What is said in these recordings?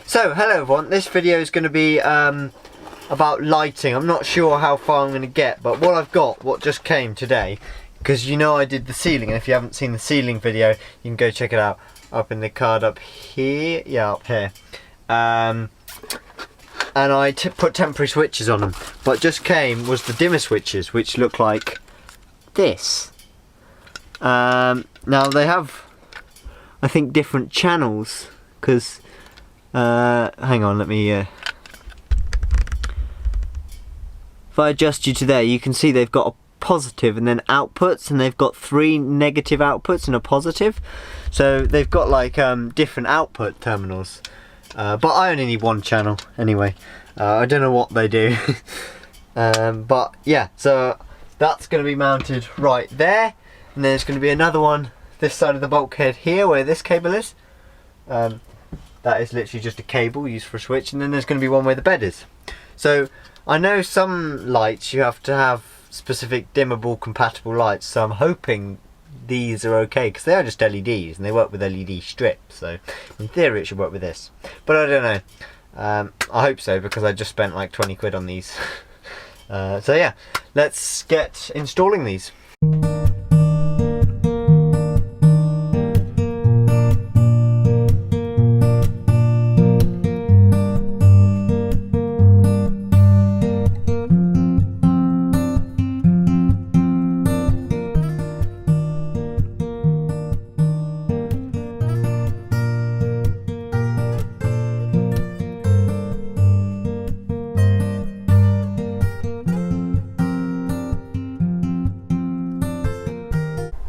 So, hello everyone, this video is going to be about lighting. I'm not sure how far I'm going to get, but what just came today, because you know I did the ceiling, and if you haven't seen the ceiling video, you can go check it out up in the card up here, yeah, up here. And I put temporary switches on them, but just came was the dimmer switches, which look like this. Now they have, I think, different channels, because hang on, let me if I adjust you to there, you can see they've got a positive and then outputs, and they've got 3 negative outputs and a positive, so they've got like different output terminals, but I only need one channel anyway. I don't know what they do. But yeah, so that's going to be mounted right there, and then there's going to be another one this side of the bulkhead here where this cable is. That is literally just a cable used for a switch, and then there's going to be one where the bed is. So I know some lights you have to have specific dimmable compatible lights, so I'm hoping these are okay, because they are just LEDs and they work with LED strips, so in theory it should work with this, but I don't know. I hope so, because I just spent like 20 quid on these. So yeah, let's get installing these.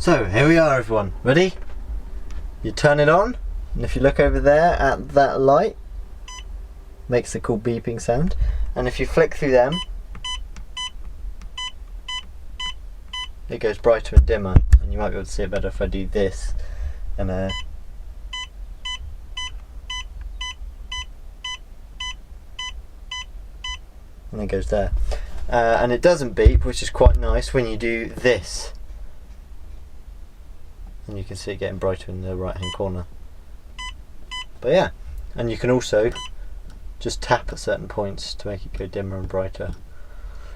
So here we are everyone, ready? You turn it on, and if you look over there at that light, makes the cool beeping sound, and if you flick through them, it goes brighter and dimmer, and you might be able to see it better if I do this, and and it goes there, and it doesn't beep, which is quite nice when you do this. And you can see it getting brighter in the right hand corner. But yeah, and you can also just tap at certain points to make it go dimmer and brighter.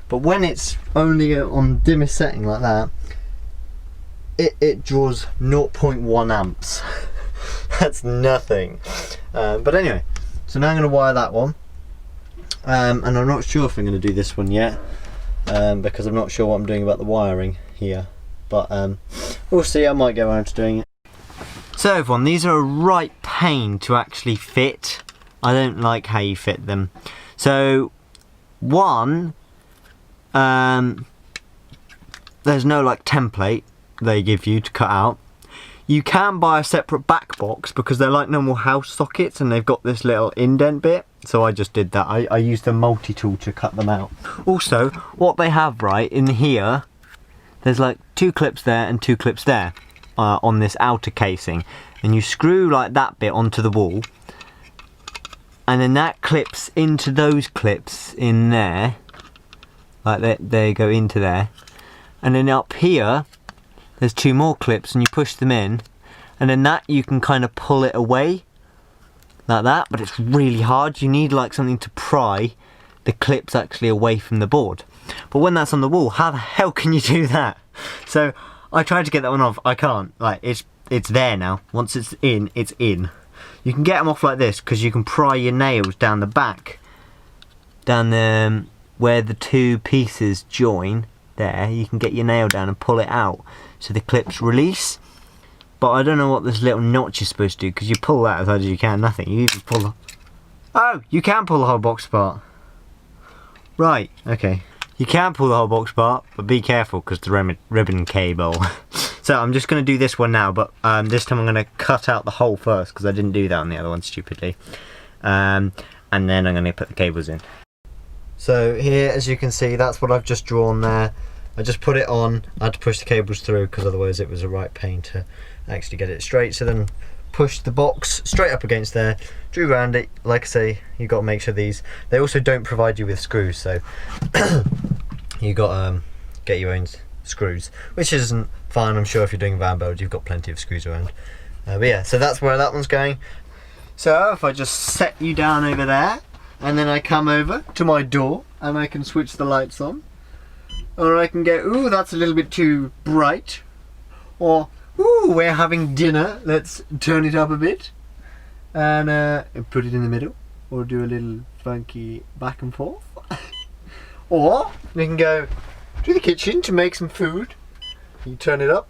But when it's only on dimmest setting like that, it draws 0.1 amps. That's nothing. But anyway, so now I'm going to wire that one, and I'm not sure if I'm going to do this one yet, because I'm not sure what I'm doing about the wiring here. But we'll see, I might go around to doing it. So everyone, these are a right pain to actually fit. I don't like how you fit them. So one, there's no like template they give you to cut out. You can buy a separate back box, because they're like normal house sockets and they've got this little indent bit. So I just did that. I used the multi-tool to cut them out. Also, what they have right in here, there's like 2 clips there and 2 clips there on this outer casing, and you screw like that bit onto the wall, and then that clips into those clips in there, like they go into there, and then up here there's 2 more clips, and you push them in, and then that you can kind of pull it away like that, but it's really hard. You need like something to pry the clips actually away from the board. But when that's on the wall, how the hell can you do that? So I tried to get that one off. I can't. Like it's there now. Once it's in, it's in. You can get them off like this, because you can pry your nails down the back, down the where the 2 pieces join. There, you can get your nail down and pull it out, so the clips release. But I don't know what this little notch is supposed to do, because you pull that as hard as you can. Nothing. You even pull the. Oh, you can pull the whole box apart. Right. Okay. You can pull the whole box apart, but be careful, because the ribbon cable. So I'm just going to do this one now, but this time I'm going to cut out the hole first, because I didn't do that on the other one stupidly. And then I'm going to put the cables in. So here, as you can see, that's what I've just drawn there. I just put it on. I had to push the cables through, because otherwise it was a right pain to actually get it straight. So then pushed the box straight up against there, drew around it. Like I say, you got to make sure they also don't provide you with screws, so you got to get your own screws, which isn't fine. I'm sure if you're doing van build, you've got plenty of screws around. But yeah, so that's where that one's going. So if I just set you down over there, and then I come over to my door, and I can switch the lights on. Or I can go, ooh, that's a little bit too bright. Or, ooh, we're having dinner, let's turn it up a bit. And put it in the middle. Or do a little funky back and forth. Or we can go to the kitchen to make some food. You turn it up.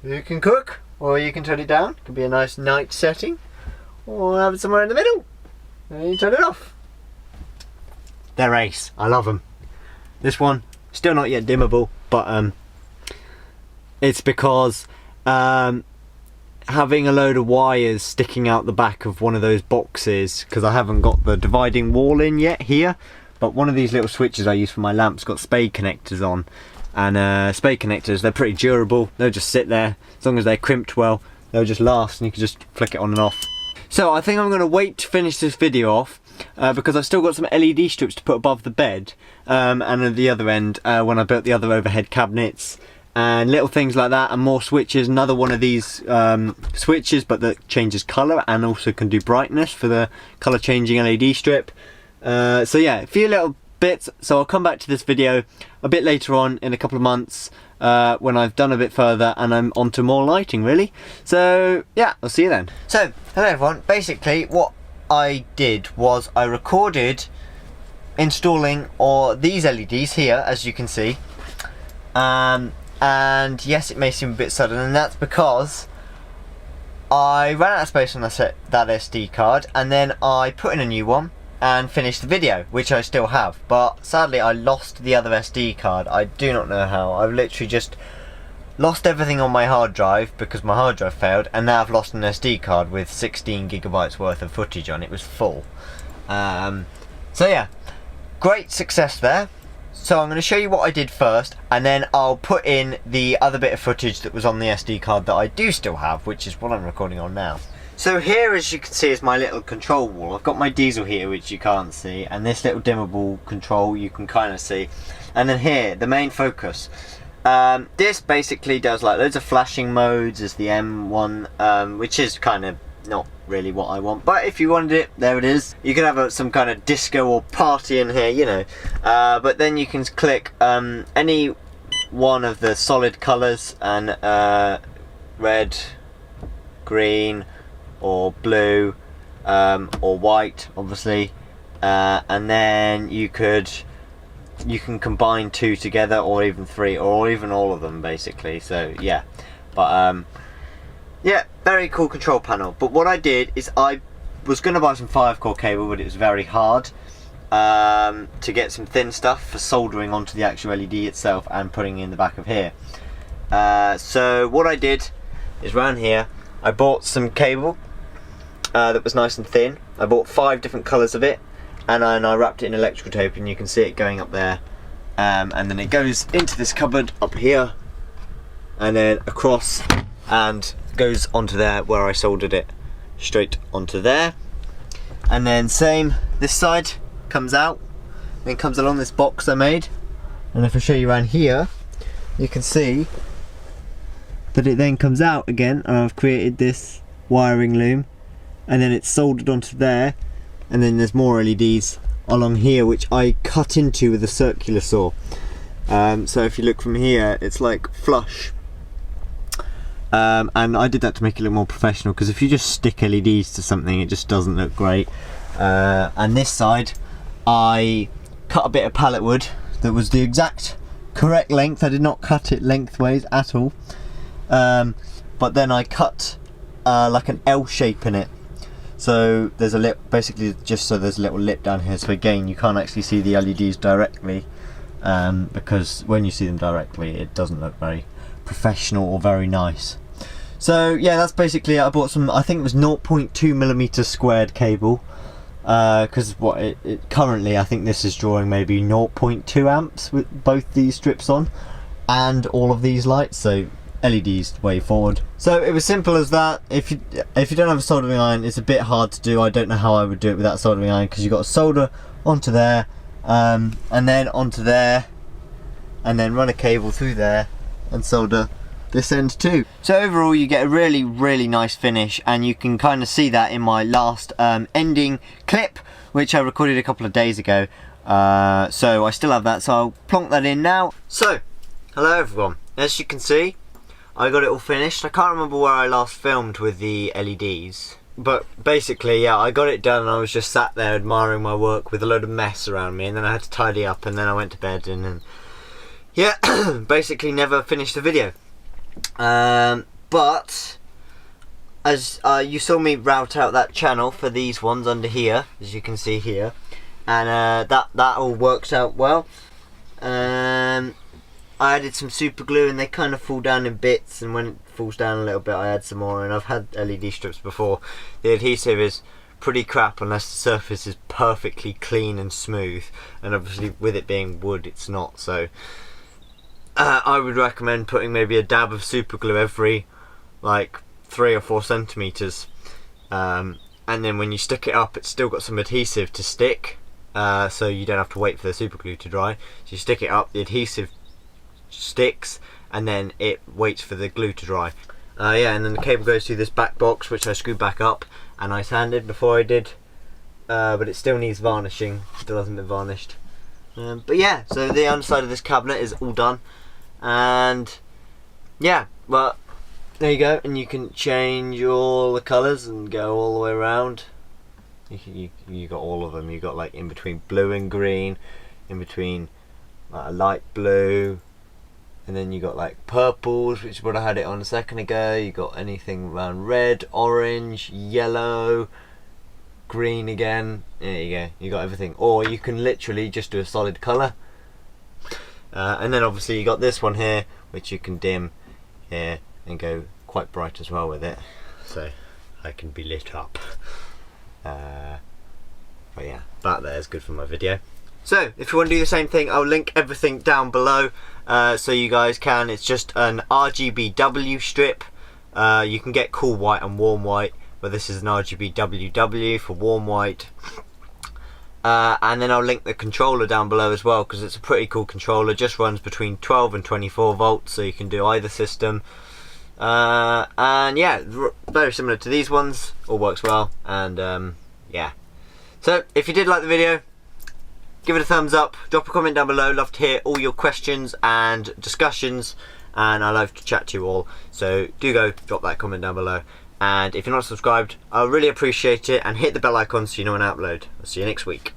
You can cook, or you can turn it down. It could be a nice night setting. Or have it somewhere in the middle. And you turn it off. They're ace. I love them. This one, still not yet dimmable, but it's because having a load of wires sticking out the back of one of those boxes, because I haven't got the dividing wall in yet here, but one of these little switches I use for my lamps got spade connectors on, and spade connectors, they're pretty durable. They'll just sit there, as long as they're crimped well, they'll just last, and you can just flick it on and off. So I think I'm going to wait to finish this video off, because I've still got some LED strips to put above the bed, and at the other end, when I built the other overhead cabinets, and little things like that, and more switches. Another one of these switches, but that changes colour and also can do brightness for the colour changing LED strip. So yeah, a few little bits. So I'll come back to this video a bit later on in a couple of months, when I've done a bit further and I'm onto more lighting really. So yeah, I'll see you then. So hello everyone. Basically what I did was I recorded installing these LEDs here, as you can see, and yes, it may seem a bit sudden, and that's because I ran out of space on that SD card, and then I put in a new one and finished the video, which I still have, but sadly I lost the other SD card. I do not know how. I've literally just lost everything on my hard drive because my hard drive failed, and now I've lost an SD card with 16 gigabytes worth of footage on it. It was full. So yeah, great success there. So I'm going to show you what I did first, and then I'll put in the other bit of footage that was on the SD card that I do still have, which is what I'm recording on now. So here, as you can see, is my little control wall. I've got my diesel here, which you can't see, and this little dimmable control you can kind of see. And then here, the main focus. This basically does like loads of flashing modes. There's the M1, which is kind of not really what I want, but if you wanted it, there it is. You can have some kind of disco or party in here, you know, but then you can click any one of the solid colours, and red, green, or blue, or white obviously, and then you can combine two together, or even three, or even all of them basically. So yeah, but yeah, very cool control panel. But what I did is I was going to buy some 5-core cable, but it was very hard to get some thin stuff for soldering onto the actual LED itself and putting in the back of here. So what I did is around here I bought some cable that was nice and thin. I bought 5 different colours of it, and then I wrapped it in electrical tape, and you can see it going up there, and then it goes into this cupboard up here, and then across, and goes onto there where I soldered it straight onto there. And then same, this side comes out, then comes along this box I made, and if I show you around here, you can see that it then comes out again, and I've created this wiring loom, and then it's soldered onto there, and then there's more LEDs along here which I cut into with a circular saw. So if you look from here, it's like flush. And I did that to make it look more professional, because if you just stick LEDs to something, it just doesn't look great. And this side, I cut a bit of pallet wood that was the exact correct length. I did not cut it lengthways at all, but then I cut like an L shape in it. So there's a lip, basically just so there's a little lip down here, so again you can't actually see the LEDs directly, because when you see them directly it doesn't look very professional or very nice. So yeah, that's basically it. I bought some, I think it was 0.2mm squared cable, because what it currently, I think this is drawing maybe 0.2 amps with both these strips on and all of these lights, so LEDs way forward. So it was simple as that. If you don't have a soldering iron, it's a bit hard to do. I don't know how I would do it without soldering iron, because you've got to solder onto there, and then onto there, and then run a cable through there and solder this end too. So overall you get a really nice finish, and you can kind of see that in my last ending clip, which I recorded a couple of days ago. So I still have that, so I'll plonk that in now. So, hello everyone. As you can see, I got it all finished. I can't remember where I last filmed with the LEDs, but basically, yeah, I got it done and I was just sat there admiring my work with a load of mess around me, and then I had to tidy up, and then I went to bed, and then, yeah, basically never finished the video. But as you saw me route out that channel for these ones under here, as you can see here, and that all works out well. I added some super glue and they kind of fall down in bits, and when it falls down a little bit I add some more, and I've had LED strips before. The adhesive is pretty crap unless the surface is perfectly clean and smooth, and obviously with it being wood it's not, so I would recommend putting maybe a dab of super glue every like 3 or 4 centimeters, and then when you stick it up it's still got some adhesive to stick, so you don't have to wait for the super glue to dry. So you stick it up, the adhesive sticks, and then it waits for the glue to dry. Yeah, and then the cable goes through this back box, which I screwed back up and I sanded before I did, but it still needs varnishing. It still hasn't been varnished. But yeah, so the underside of this cabinet is all done, and yeah, well, there you go. And you can change all the colours and go all the way around. You got all of them. You got like in between blue and green, in between like a light blue, and then you got like purples, which is what I had it on a second ago. You got anything around red, orange, yellow, green again. There you go, you got everything. Or you can literally just do a solid colour, and then obviously you got this one here, which you can dim here and go quite bright as well with it, so I can be lit up. But yeah, that there is good for my video. So if you want to do the same thing, I'll link everything down below, so you guys can. It's just an RGBW strip. You can get cool white and warm white, but this is an RGBWW for warm white. And then I'll link the controller down below as well, because it's a pretty cool controller. Just runs between 12 and 24 volts, so you can do either system. And yeah, very similar to these ones, all works well, and yeah. So if you did like the video, give it a thumbs up, drop a comment down below. Love to hear all your questions and discussions, and I love to chat to you all, so do go drop that comment down below. And if you're not subscribed, I'll really appreciate it, and hit the bell icon so you know when I upload. I'll see you next week.